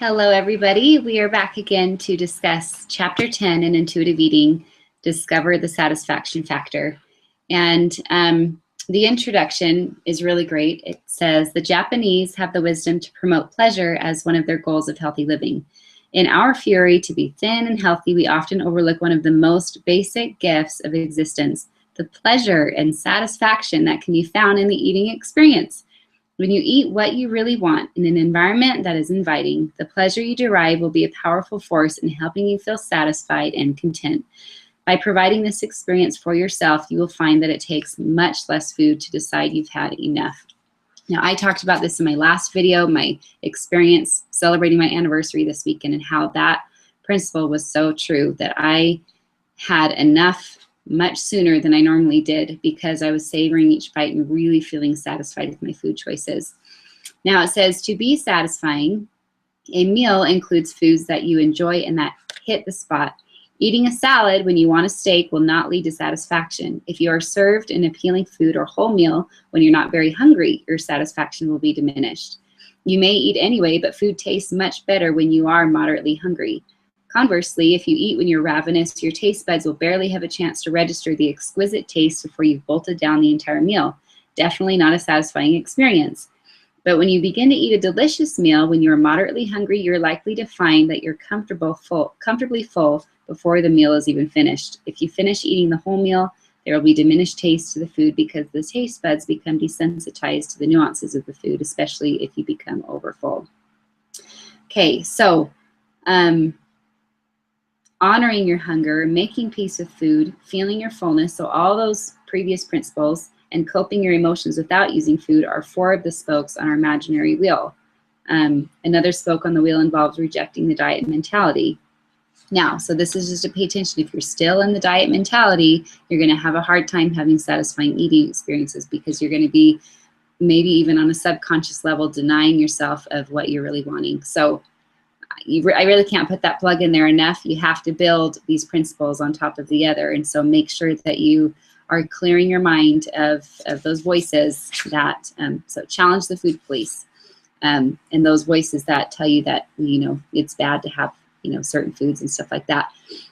Hello, everybody. We are back again to discuss Chapter 10 in Intuitive Eating, Discover the Satisfaction Factor. And the introduction is really great. It says, the Japanese have the wisdom to promote pleasure as one of their goals of healthy living. In our fury to be thin and healthy, we often overlook one of the most basic gifts of existence, the pleasure and satisfaction that can be found in the eating experience. When you eat what you really want in an environment that is inviting, the pleasure you derive will be a powerful force in helping you feel satisfied and content. By providing this experience for yourself, you will find that it takes much less food to decide you've had enough. Now, I talked about this in my last video, my experience celebrating my anniversary this weekend, and how that principle was so true, that I had enough much sooner than I normally did because I was savoring each bite and really feeling satisfied with my food choices. Now it says, to be satisfying, a meal includes foods that you enjoy and that hit the spot. Eating a salad when you want a steak will not lead to satisfaction. If you are served an appealing food or whole meal when you're not very hungry, your satisfaction will be diminished. You may eat anyway, but food tastes much better when you are moderately hungry. Conversely, if you eat when you're ravenous, your taste buds will barely have a chance to register the exquisite taste before you've bolted down the entire meal. Definitely not a satisfying experience. But when you begin to eat a delicious meal when you're moderately hungry, you're likely to find that you're comfortably full before the meal is even finished. If you finish eating the whole meal, there will be diminished taste to the food because the taste buds become desensitized to the nuances of the food, especially if you become overfull. Okay, so honoring your hunger, making peace with food, feeling your fullness, so all those previous principles, and coping your emotions without using food are 4 of the spokes on our imaginary wheel. Another spoke on the wheel involves rejecting the diet mentality. Now, so this is just to pay attention. If you're still in the diet mentality, you're going to have a hard time having satisfying eating experiences because you're going to be maybe even on a subconscious level denying yourself of what you're really wanting. So I really can't put that plug in there enough. You have to build these principles on top of the other. And so make sure that you are clearing your mind of those voices that, so challenge the food police, and those voices that tell you that, it's bad to have, certain foods and stuff like that.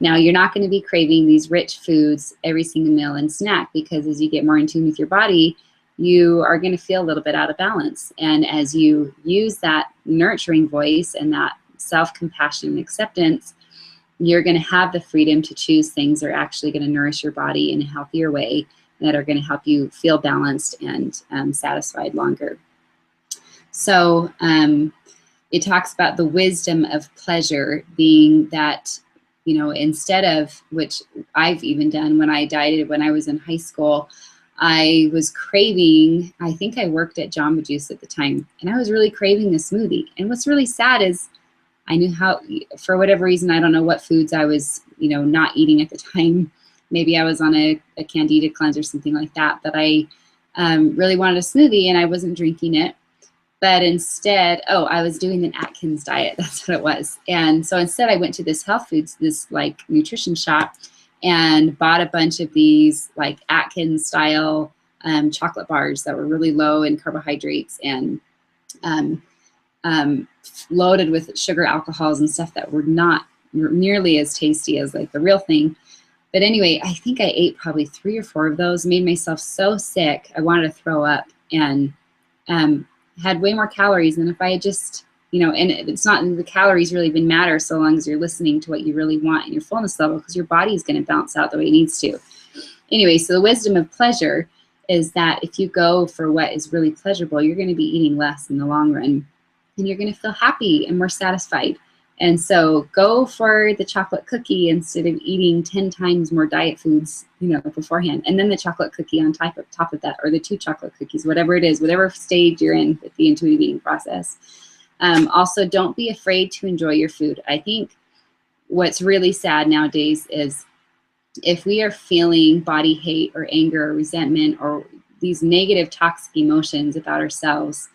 Now, you're not going to be craving these rich foods every single meal and snack, because as you get more in tune with your body, you are going to feel a little bit out of balance. And as you use that nurturing voice and that self-compassion and acceptance, you're going to have the freedom to choose things that are actually going to nourish your body in a healthier way, that are going to help you feel balanced and satisfied longer. So it talks about the wisdom of pleasure being that, instead of, which I've even done when I dieted when I was in high school, I was craving, I think I worked at Jamba Juice at the time, and I was really craving the smoothie. And what's really sad is I knew how, for whatever reason, I don't know what foods I was, not eating at the time. Maybe I was on a candida cleanse or something like that, but I really wanted a smoothie and I wasn't drinking it. But instead, I was doing an Atkins diet. That's what it was. And so instead I went to this health foods, this like nutrition shop, and bought a bunch of these like Atkins style chocolate bars that were really low in carbohydrates and loaded with sugar alcohols and stuff that were not nearly as tasty as like the real thing. But anyway, I think I ate probably 3 or 4 of those, made myself so sick I wanted to throw up, and had way more calories than if I had just, and it's not, the calories really even matter so long as you're listening to what you really want in your fullness level, because your body is going to bounce out the way it needs to. Anyway, so the wisdom of pleasure is that if you go for what is really pleasurable, you're going to be eating less in the long run, and you're going to feel happy and more satisfied. And so go for the chocolate cookie instead of eating 10 times more diet foods, beforehand. And then the chocolate cookie on top of that, or the 2 chocolate cookies, whatever it is, whatever stage you're in with the intuitive eating process. Also, don't be afraid to enjoy your food. I think what's really sad nowadays is if we are feeling body hate or anger or resentment or these negative toxic emotions about ourselves,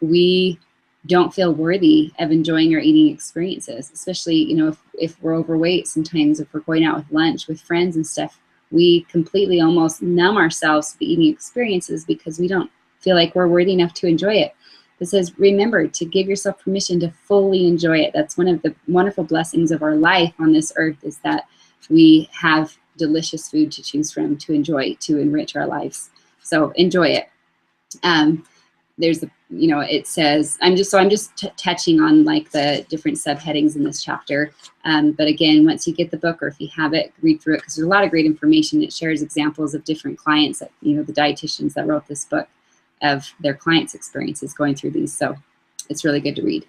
we don't feel worthy of enjoying our eating experiences, especially, if we're overweight. Sometimes if we're going out with lunch with friends and stuff, we completely almost numb ourselves to the eating experiences because we don't feel like we're worthy enough to enjoy it. that says, remember to give yourself permission to fully enjoy it. That's one of the wonderful blessings of our life on this earth, is that we have delicious food to choose from, to enjoy, to enrich our lives. So enjoy it. There's a, it says, I'm just touching on like the different subheadings in this chapter. But again, once you get the book, or if you have it, read through it, because there's a lot of great information. It shares examples of different clients that, the dietitians that wrote this book, of their clients' experiences going through these. So it's really good to read.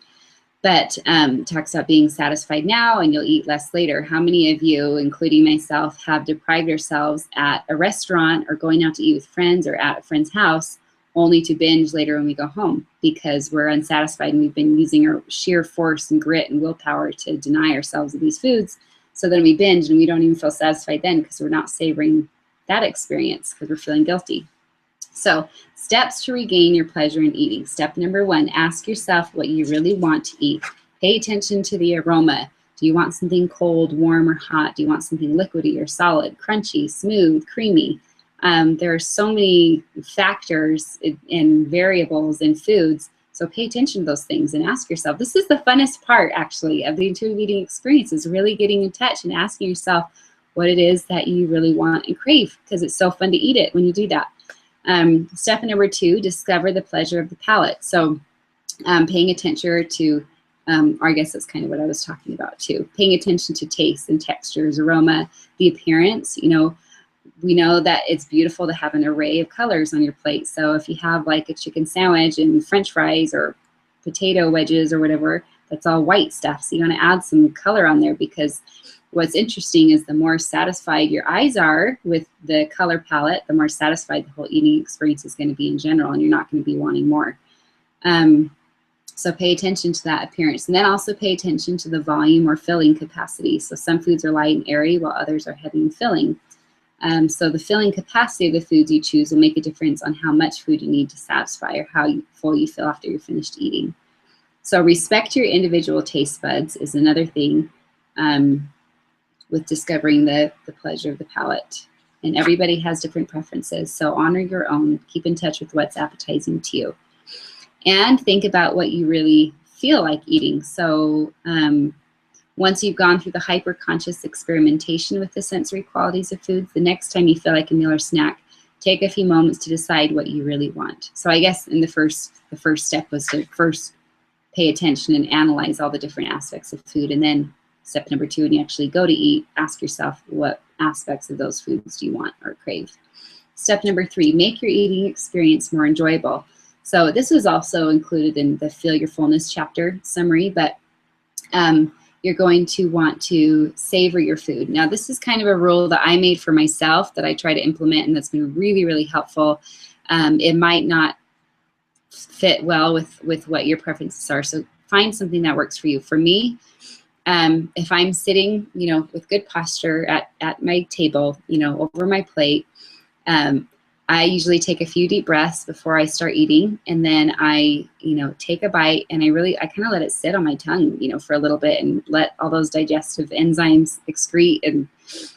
But talks about being satisfied now and you'll eat less later. How many of you, including myself, have deprived ourselves at a restaurant or going out to eat with friends or at a friend's house, only to binge later when we go home because we're unsatisfied and we've been using our sheer force and grit and willpower to deny ourselves of these foods? So then we binge and we don't even feel satisfied then, because we're not savoring that experience because we're feeling guilty. So steps to regain your pleasure in eating. Step number 1, ask yourself what you really want to eat. Pay attention to the aroma. Do you want something cold, warm, or hot? Do you want something liquidy or solid, crunchy, smooth, creamy? There are so many factors and variables in foods. So pay attention to those things and ask yourself. This is the funnest part, actually, of the intuitive eating experience, is really getting in touch and asking yourself what it is that you really want and crave, because it's so fun to eat it when you do that. Step number 2, discover the pleasure of the palate. So paying attention to, or I guess that's kind of what I was talking about too, paying attention to taste and textures, aroma, the appearance. We know that it's beautiful to have an array of colors on your plate. So if you have like a chicken sandwich and French fries or potato wedges or whatever, that's all white stuff. So you want to add some color on there, because what's interesting is the more satisfied your eyes are with the color palette, the more satisfied the whole eating experience is going to be in general, and you're not going to be wanting more. So pay attention to that appearance, and then also pay attention to the volume or filling capacity. So some foods are light and airy while others are heavy and filling. So the filling capacity of the foods you choose will make a difference on how much food you need to satisfy or how full you feel after you're finished eating. So respect your individual taste buds is another thing with discovering the pleasure of the palate. And everybody has different preferences, so honor your own. Keep in touch with what's appetizing to you. And think about what you really feel like eating. So once you've gone through the hyper-conscious experimentation with the sensory qualities of foods, the next time you feel like a meal or snack, take a few moments to decide what you really want. So I guess in the first step was to first pay attention and analyze all the different aspects of food. And then step number 2, when you actually go to eat, ask yourself what aspects of those foods do you want or crave. Step number 3, make your eating experience more enjoyable. So this is also included in the Feel Your Fullness chapter summary, but you're going to want to savor your food. Now, this is kind of a rule that I made for myself that I try to implement, and that's been really, really helpful. It might not fit well with what your preferences are, so find something that works for you. For me, if I'm sitting, with good posture at my table, over my plate, I usually take a few deep breaths before I start eating, and then I, take a bite, and I kind of let it sit on my tongue, for a little bit, and let all those digestive enzymes excrete and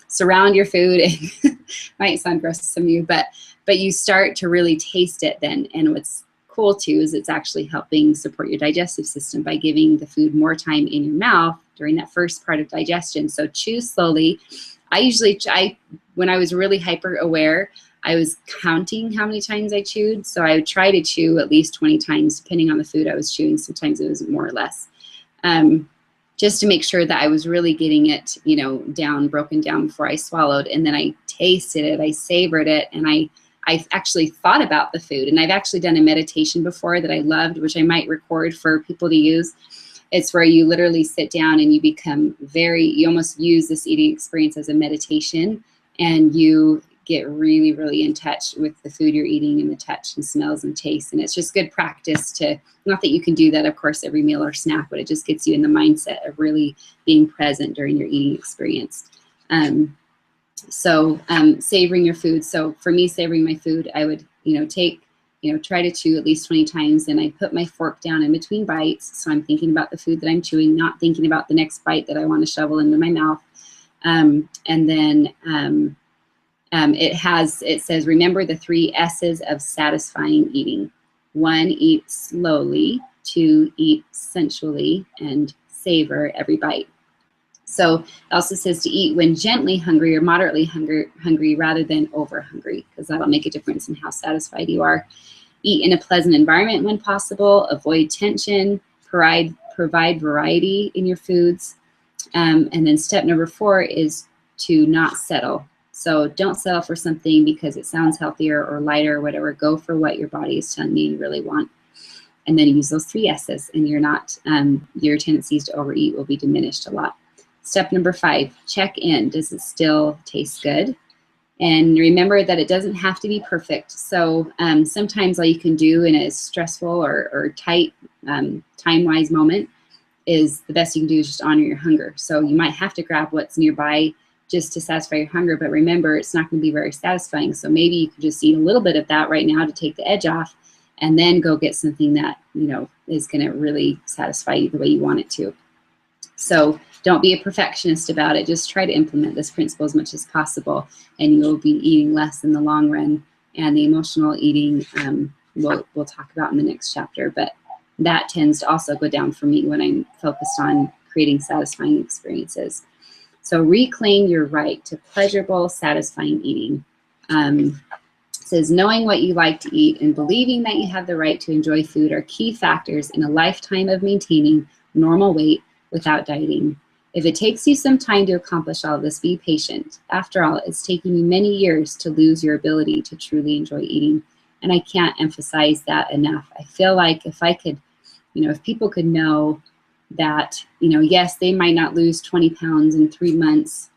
surround your food. And might sound gross to some of you, but you start to really taste it then. And what's cool too is it's actually helping support your digestive system by giving the food more time in your mouth during that first part of digestion. So chew slowly. When I was really hyper aware, I was counting how many times I chewed. So I would try to chew at least 20 times, depending on the food I was chewing. Sometimes it was more or less, just to make sure that I was really getting it, broken down before I swallowed. And then I tasted it, I savored it, and I've actually thought about the food. And I've actually done a meditation before that I loved, which I might record for people to use. It's where you literally sit down and you almost use this eating experience as a meditation, and you get really, really in touch with the food you're eating and the touch and smells and tastes. And it's just good practice not that you can do that, of course, every meal or snack, but it just gets you in the mindset of really being present during your eating experience. Savoring your food. So for me, savoring my food, I would, try to chew at least 20 times, and I put my fork down in between bites. So I'm thinking about the food that I'm chewing, not thinking about the next bite that I want to shovel into my mouth. It says, remember the 3 S's of satisfying eating. 1, eat slowly. 2, eat sensually and savor every bite. So it also says to eat when gently hungry or moderately hungry rather than over hungry, because that'll make a difference in how satisfied you are. Eat in a pleasant environment when possible. Avoid tension. Provide variety in your foods. And then step number 4 is to not settle. So don't settle for something because it sounds healthier or lighter or whatever. Go for what your body is telling you you really want. And then use those 3 S's, and you're not, your tendencies to overeat will be diminished a lot. Step number 5, check in. Does it still taste good? And remember that it doesn't have to be perfect. So sometimes all you can do in a stressful or tight time-wise moment is the best you can do is just honor your hunger. So you might have to grab what's nearby just to satisfy your hunger, but remember, it's not going to be very satisfying. So maybe you could just eat a little bit of that right now to take the edge off, and then go get something that, you know, is going to really satisfy you the way you want it to. So don't be a perfectionist about it. Just try to implement this principle as much as possible, and you'll be eating less in the long run. And the emotional eating, we'll talk about in the next chapter, but that tends to also go down for me when I'm focused on creating satisfying experiences. So reclaim your right to pleasurable, satisfying eating. Says knowing what you like to eat and believing that you have the right to enjoy food are key factors in a lifetime of maintaining normal weight without dieting. If it takes you some time to accomplish all of this, be patient. After all, it's taken you many years to lose your ability to truly enjoy eating. And I can't emphasize that enough. I feel like if I could, you know, if people could know that, you know, yes, they might not lose 20 pounds in 3 months,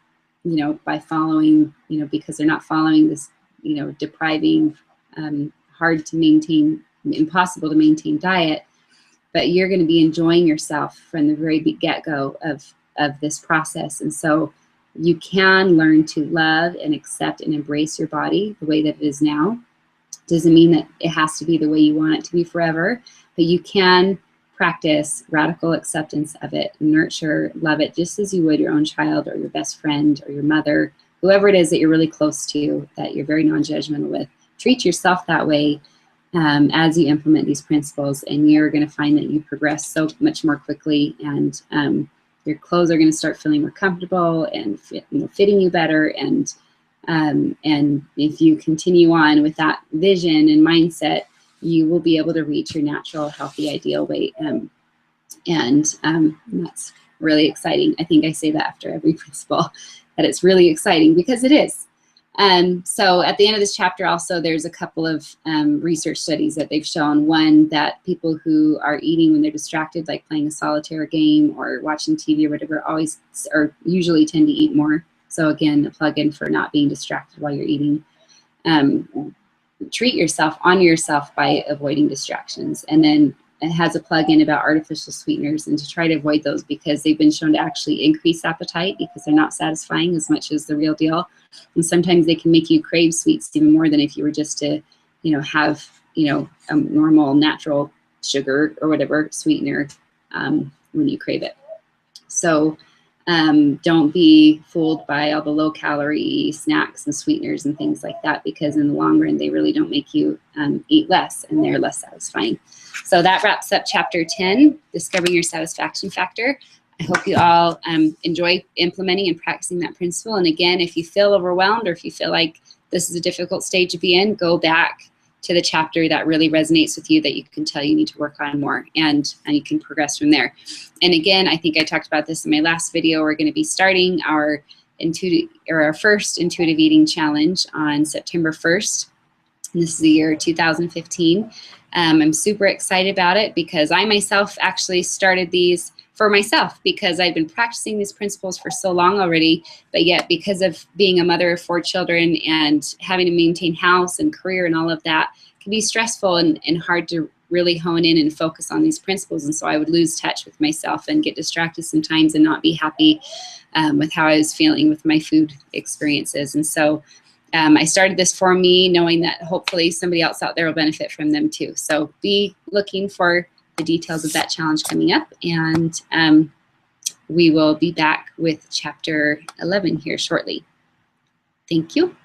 you know, by following, you know, because they're not following this, you know, depriving, hard to maintain, impossible to maintain diet, but you're going to be enjoying yourself from the very get-go of this process. And so you can learn to love and accept and embrace your body the way that it is now. Doesn't mean that it has to be the way you want it to be forever, but you can practice radical acceptance of it, nurture, love it just as you would your own child or your best friend or your mother, whoever it is that you're really close to, that you're very non-judgmental with. Treat yourself that way as you implement these principles, and you're going to find that you progress so much more quickly, and your clothes are going to start feeling more comfortable and fitting you better. And if you continue on with that vision and mindset, you will be able to reach your natural, healthy, ideal weight. And that's really exciting. I think I say that after every principle, that it's really exciting, because it is. So at the end of this chapter also, there's a couple of research studies that they've shown. One, that people who are eating when they're distracted, like playing a solitaire game or watching TV or whatever, always or usually tend to eat more. So again, a plug-in for not being distracted while you're eating. Treat yourself, honor yourself by avoiding distractions. And then it has a plug-in about artificial sweeteners, and to try to avoid those, because they've been shown to actually increase appetite because they're not satisfying as much as the real deal. And sometimes they can make you crave sweets even more than if you were just to, have, a normal natural sugar or whatever sweetener when you crave it. So don't be fooled by all the low-calorie snacks and sweeteners and things like that, because in the long run, they really don't make you eat less, and they're less satisfying. So that wraps up Chapter 10, Discovering Your Satisfaction Factor. I hope you all enjoy implementing and practicing that principle. And again, if you feel overwhelmed, or if you feel like this is a difficult stage to be in, go back to the chapter that really resonates with you, that you can tell you need to work on more, and you can progress from there. And again, I think I talked about this in my last video. We're going to be starting our first intuitive eating challenge on September 1st. This is the year 2015. I'm super excited about it, because I myself actually started these for myself, because I've been practicing these principles for so long already, but yet because of being a mother of 4 children and having to maintain house and career and all of that, it can be stressful and hard to really hone in and focus on these principles. And so I would lose touch with myself and get distracted sometimes and not be happy with how I was feeling with my food experiences. And so I started this for me, knowing that hopefully somebody else out there will benefit from them too. So be looking for the details of that challenge coming up, and we will be back with Chapter 11 here shortly. Thank you.